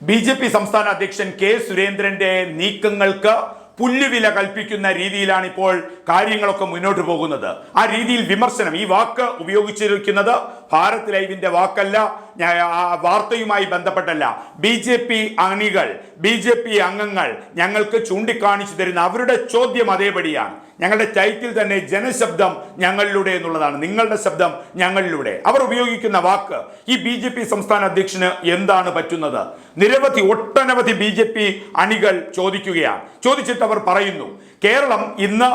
BJP. സംസ്ഥാന അധ്യക്ഷൻ K സുരേന്ദ്രന്റെ നീക്കങ്ങൾക്ക് പുല്ലുവില കൽപ്പിക്കുന്ന രീതിയിലാണ് ഇപ്പോൾ കാര്യങ്ങളൊക്കെ മുന്നോട്ട് പോകുന്നത്. ആ രീതിയിൽ വിമർശനം, ഈ വാക്ക് ഉപയോഗിച്ചിരിക്കുന്നത് ഭാരത് ലൈവിന്റെ വാക്കല്ല, വാർത്തയുമായി ബന്ധപ്പെട്ടല്ല. ബി.ജെ.പി. അണികൾ, ബി.ജെ.പി. അംഗങ്ങൾ ഞങ്ങൾക്ക് ചൂണ്ടിക്കാണിച്ചു തരുന്ന അവരുടെ ചോദ്യം അതേപടിയാണ്. ഞങ്ങളുടെ ടൈറ്റിൽ തന്നെ ജനശബ്ദം ഞങ്ങളിലൂടെ എന്നുള്ളതാണ്, നിങ്ങളുടെ ശബ്ദം ഞങ്ങളിലൂടെ. അവർ ഉപയോഗിക്കുന്ന വാക്ക് ഈ ബി.ജെ.പി. സംസ്ഥാന അധ്യക്ഷന് എന്താണ് പറ്റുന്നത്? ഒട്ടനവധി ബി.ജെ.പി. അണികൾ ചോദിക്കുകയാണ്. ചോദിച്ചിട്ട് അവർ പറയുന്നു, കേരളം ഇന്ന്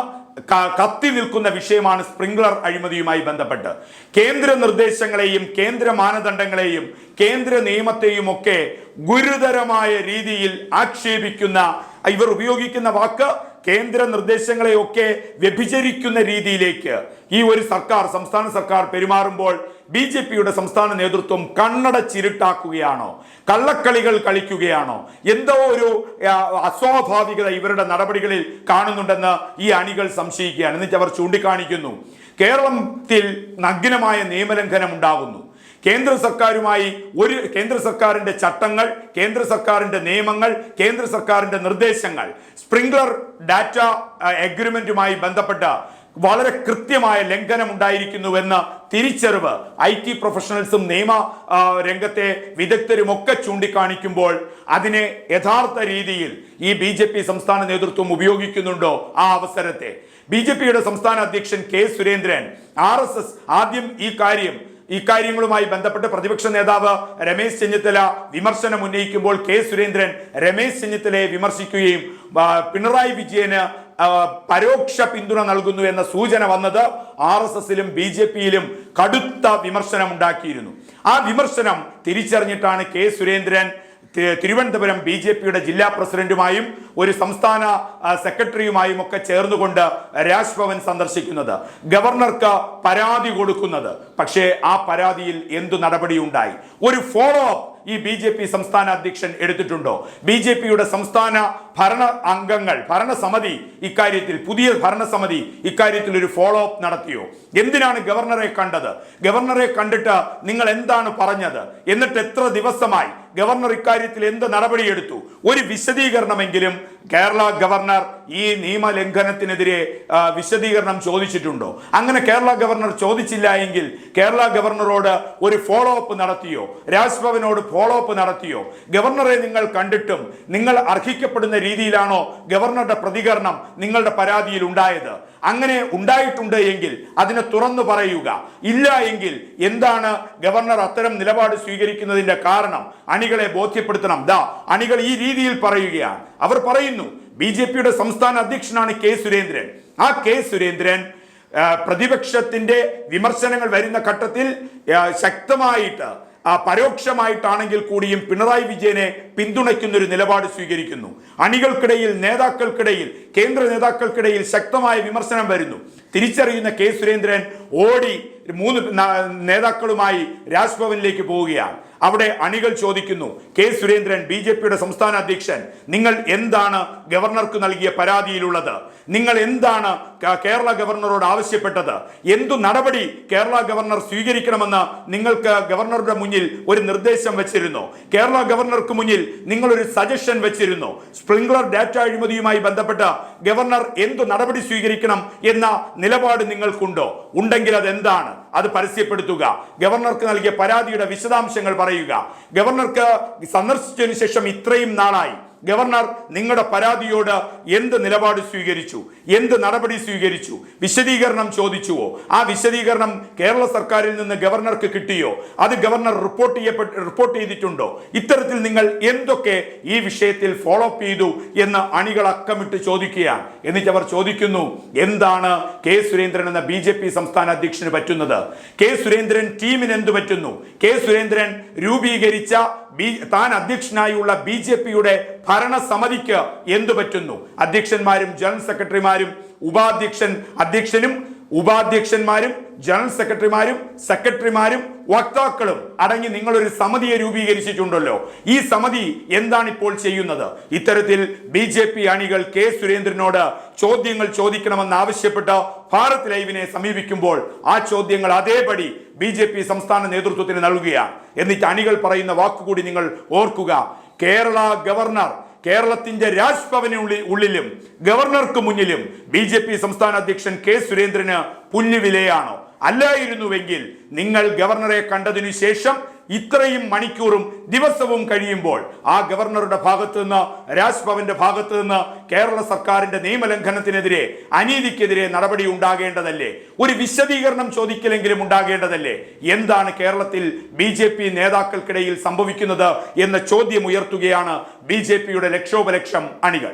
കത്തി നിൽക്കുന്ന വിഷയമാണ് സ്പ്രിംഗ്ലർ അഴിമതിയുമായി ബന്ധപ്പെട്ട്. കേന്ദ്ര നിർദ്ദേശങ്ങളെയും കേന്ദ്ര മാനദണ്ഡങ്ങളെയും കേന്ദ്ര നിയമത്തെയും ഒക്കെ ഗുരുതരമായ രീതിയിൽ ആക്ഷേപിക്കുന്ന ഇവർ ഉപയോഗിക്കുന്ന വാക്ക് കേന്ദ്ര നിർദ്ദേശങ്ങളെയൊക്കെ വ്യഭിചരിക്കുന്ന രീതിയിലേക്ക് ഈ ഒരു സർക്കാർ, സംസ്ഥാന സർക്കാർ പെരുമാറുമ്പോൾ ബി.ജെ.പിയുടെ സംസ്ഥാന നേതൃത്വം കണ്ണടച്ചിരുട്ടാക്കുകയാണോ, കള്ളക്കളികൾ കളിക്കുകയാണോ, എന്തോ ഒരു അസ്വാഭാവികത ഇവരുടെ നടപടികളിൽ കാണുന്നുണ്ടെന്ന് ഈ അണികൾ സംശയിക്കുകയാണ്. എന്നിട്ട് അവർ ചൂണ്ടിക്കാണിക്കുന്നു, കേരളത്തിൽ നഗ്നമായ നിയമലംഘനം ഉണ്ടാകുന്നു. കേന്ദ്ര സർക്കാരിന്റെ ചട്ടങ്ങൾ, കേന്ദ്ര സർക്കാരിന്റെ നിയമങ്ങൾ, കേന്ദ്ര സർക്കാരിന്റെ നിർദ്ദേശങ്ങൾ, സ്പ്രിംഗ്ലർ ഡാറ്റ എഗ്രിമെന്റുമായി ബന്ധപ്പെട്ട വളരെ കൃത്യമായ ലംഘനം ഉണ്ടായിരിക്കുന്നുവെന്ന് തിരിച്ചറിവ് IT പ്രൊഫഷണൽസും നിയമ രംഗത്തെ വിദഗ്ധരുമൊക്കെ ചൂണ്ടിക്കാണിക്കുമ്പോൾ അതിനെ യഥാർത്ഥ രീതിയിൽ ഈ ബി.ജെ.പി. സംസ്ഥാന നേതൃത്വം ഉപയോഗിക്കുന്നുണ്ടോ? ആ അവസരത്തെ ബി.ജെ.പിയുടെ സംസ്ഥാന അധ്യക്ഷൻ കെ സുരേന്ദ്രൻ RSS ആദ്യം ഇക്കാര്യങ്ങളുമായി ബന്ധപ്പെട്ട് പ്രതിപക്ഷ നേതാവ് രമേശ് ചെന്നിത്തല വിമർശനം ഉന്നയിക്കുമ്പോൾ കെ സുരേന്ദ്രൻ രമേശ് ചെന്നിത്തലയെ വിമർശിക്കുകയും പിണറായി വിജയന് പരോക്ഷ പിന്തുണ നൽകുന്നു എന്ന സൂചന വന്നത് RSSലും ബി.ജെ.പിയിലും കടുത്ത വിമർശനം ഉണ്ടാക്കിയിരുന്നു. ആ വിമർശനം തിരിച്ചറിഞ്ഞിട്ടാണ് കെ സുരേന്ദ്രൻ തിരുവനന്തപുരം ബി.ജെ.പിയുടെ ജില്ലാ പ്രസിഡന്റുമായും ഒരു സംസ്ഥാന സെക്രട്ടറിയുമായും ഒക്കെ ചേർന്നുകൊണ്ട് രാജ്ഭവൻ സന്ദർശിക്കുന്നത്, ഗവർണർക്ക് പരാതി കൊടുക്കുന്നത്. പക്ഷേ ആ പരാതിയിൽ എന്തു നടപടി ഉണ്ടായി? ഒരു ഫോളോ അപ്പ് ഈ ബി.ജെ.പി. സംസ്ഥാന അധ്യക്ഷൻ എടുത്തിട്ടുണ്ടോ? ബി.ജെ.പിയുടെ സംസ്ഥാന ഭരണസമിതി പുതിയ ഭരണസമിതി ഇക്കാര്യത്തിൽ ഒരു ഫോളോ അപ്പ് നടത്തിയോ? എന്തിനാണ് ഗവർണറെ കണ്ടത്? ഗവർണറെ കണ്ടിട്ട് നിങ്ങൾ എന്താണ് പറഞ്ഞത്? എന്നിട്ട് എത്ര ദിവസമായി? ഗവർണർ ഇക്കാര്യത്തിൽ എന്ത് നടപടിയെടുത്തു? ഒരു വിശദീകരണമെങ്കിലും കേരള ഗവർണർ ഈ നിയമലംഘനത്തിനെതിരെ വിശദീകരണം ചോദിച്ചിട്ടുണ്ടോ? അങ്ങനെ കേരള ഗവർണർ ചോദിച്ചില്ല എങ്കിൽ കേരള ഗവർണറോട് ഒരു ഫോളോ അപ്പ് നടത്തിയോ? രാജ്ഭവനോട് ഫോളോ അപ്പ് നടത്തിയോ? ഗവർണറെ നിങ്ങൾ കണ്ടിട്ടും നിങ്ങൾ അർഹിക്കപ്പെടുന്ന രീതിയിലാണോ ഗവർണറുടെ പ്രതികരണം നിങ്ങളുടെ പരാതിയിൽ ഉണ്ടായത്? അങ്ങനെ ഉണ്ടായിട്ടുണ്ട് എങ്കിൽ അതിനെ തുറന്നു പറയുക. ഇല്ല എങ്കിൽ എന്താണ് ഗവർണർ അത്തരം നിലപാട് സ്വീകരിക്കുന്നതിന്റെ കാരണം? അണികളെ ബോധ്യപ്പെടുത്തണം. അണികൾ ഈ രീതിയിൽ പറയുകയാണ്. അവർ പറയുന്നു, ബി.ജെ.പിയുടെ സംസ്ഥാന അധ്യക്ഷനാണ് കെ സുരേന്ദ്രൻ. ആ കെ സുരേന്ദ്രൻ പ്രതിപക്ഷത്തിന്റെ വിമർശനങ്ങൾ വരുന്ന ഘട്ടത്തിൽ ശക്തമായിട്ട് പരോക്ഷമായിട്ടാണെങ്കിൽ കൂടിയും പിണറായി വിജയനെ പിന്തുണയ്ക്കുന്ന ഒരു നിലപാട് സ്വീകരിക്കുന്നു. അണികൾക്കിടയിൽ, നേതാക്കൾക്കിടയിൽ, കേന്ദ്ര നേതാക്കൾക്കിടയിൽ ശക്തമായ വിമർശനം വരുന്നു. തിരിച്ചറിയുന്ന കെ സുരേന്ദ്രൻ ഓടി 3 നേതാക്കളുമായി രാജ്ഭവനിലേക്ക് പോവുകയാണ്. അവിടെ അണികൾ ചോദിക്കുന്നു, കെ സുരേന്ദ്രൻ ബി.ജെ.പിയുടെ സംസ്ഥാന അധ്യക്ഷൻ, നിങ്ങൾ എന്താണ് ഗവർണർക്ക് നൽകിയ പരാതിയിലുള്ളത്? നിങ്ങൾ എന്താണ് കേരള ഗവർണറോട് ആവശ്യപ്പെട്ടത്? എന്തു നടപടി കേരള ഗവർണർ സ്വീകരിക്കണമെന്ന് നിങ്ങൾക്ക് ഗവർണറുടെ മുന്നിൽ ഒരു നിർദ്ദേശം വെച്ചിരുന്നോ? കേരള ഗവർണർക്ക് മുന്നിൽ നിങ്ങൾ ഒരു സജഷൻ വെച്ചിരുന്നോ? സ്പ്രിംഗ്ലർ ഡാറ്റ അഴിമതിയുമായി ബന്ധപ്പെട്ട് ഗവർണർ എന്തു നടപടി സ്വീകരിക്കണം എന്ന നിലപാട് നിങ്ങൾക്കുണ്ടോ? ഉണ്ടെങ്കിൽ അതെന്താണ്? അത് പരസ്യപ്പെടുത്തുക. ഗവർണർക്ക് നൽകിയ പരാതിയുടെ വിശദാംശങ്ങൾ പറയുക. ഗവർണർക്ക് സന്ദർശിച്ചതിനു ശേഷം ഇത്രയും നാളായി ഗവർണർ നിങ്ങളുടെ പരാതിയോട് എന്ത് നിലപാട് സ്വീകരിച്ചു? എന്ത് നടപടി സ്വീകരിച്ചു? വിശദീകരണം ചോദിച്ചുവോ? ആ വിശദീകരണം കേരള സർക്കാരിൽ നിന്ന് ഗവർണർക്ക് കിട്ടിയോ? അത് ഗവർണർ റിപ്പോർട്ട് ചെയ്തിട്ടുണ്ടോ? ഇത്തരത്തിൽ നിങ്ങൾ എന്തൊക്കെ ഈ വിഷയത്തിൽ ഫോളോ അപ്പ് ചെയ്തു എന്ന് അണികൾ അക്കമിട്ട് ചോദിക്കുകയാണ്. എന്നിട്ട് അവർ ചോദിക്കുന്നു, എന്താണ് കെ സുരേന്ദ്രൻ എന്ന ബി.ജെ.പി. സംസ്ഥാന അധ്യക്ഷന് പറ്റുന്നത്? കെ സുരേന്ദ്രൻ ടീമിന് എന്തു പറ്റുന്നു? കെ സുരേന്ദ്രൻ രൂപീകരിച്ച താൻ അധ്യക്ഷനായുള്ള ബി.ജെ.പിയുടെ ഭരണസമിതിക്ക് എന്തു പറ്റുന്നു? അധ്യക്ഷന്മാരും ജനറൽ സെക്രട്ടറിമാരും അധ്യക്ഷനും ഉപാധ്യക്ഷന്മാരും ജനറൽ സെക്രട്ടറിമാരും വക്താക്കളും അടങ്ങി നിങ്ങളൊരു സമിതിയെ രൂപീകരിച്ചിട്ടുണ്ടല്ലോ. ഈ സമിതി എന്താണ് ഇപ്പോൾ ചെയ്യുന്നത്? ഇത്തരത്തിൽ ബി.ജെ.പി. അണികൾ കെ സുരേന്ദ്രനോട് ചോദ്യങ്ങൾ ചോദിക്കണമെന്ന് ആവശ്യപ്പെട്ട് ഭാരത് ലൈവിനെ സമീപിക്കുമ്പോൾ ആ ചോദ്യങ്ങൾ അതേപടി ബി.ജെ.പി. സംസ്ഥാന നേതൃത്വത്തിന് നൽകുകയാണ്. എന്നിട്ട് അണികൾ പറയുന്ന വാക്കുകൂടി നിങ്ങൾ ഓർക്കുക. കേരള ഗവർണർ കേരളത്തിന്റെ ഉള്ളിലും ഗവർണർക്ക് മുന്നിലും BJP സംസ്ഥാന അധ്യക്ഷൻ കെ സുരേന്ദ്രന് പുല്ലുവിലയാണോ? അല്ലായിരുന്നുവെങ്കിൽ നിങ്ങൾ ഗവർണറെ കണ്ടതിനു ശേഷം ഇത്രയും മണിക്കൂറും ദിവസവും കഴിയുമ്പോൾ ആ ഗവർണറുടെ ഭാഗത്ത് നിന്ന്, രാജ്ഭവന്റെ ഭാഗത്ത് നിന്ന് കേരള സർക്കാരിന്റെ നിയമലംഘനത്തിനെതിരെ, അനീതിക്കെതിരെ നടപടി ഉണ്ടാകേണ്ടതല്ലേ? ഒരു വിശദീകരണം ചോദിക്കലെങ്കിലും ഉണ്ടാകേണ്ടതല്ലേ? എന്താണ് കേരളത്തിൽ BJP നേതാക്കൾക്കിടയിൽ സംഭവിക്കുന്നത് എന്ന ചോദ്യം ഉയർത്തുകയാണ് BJPയുടെ ലക്ഷോപലക്ഷം അണികൾ.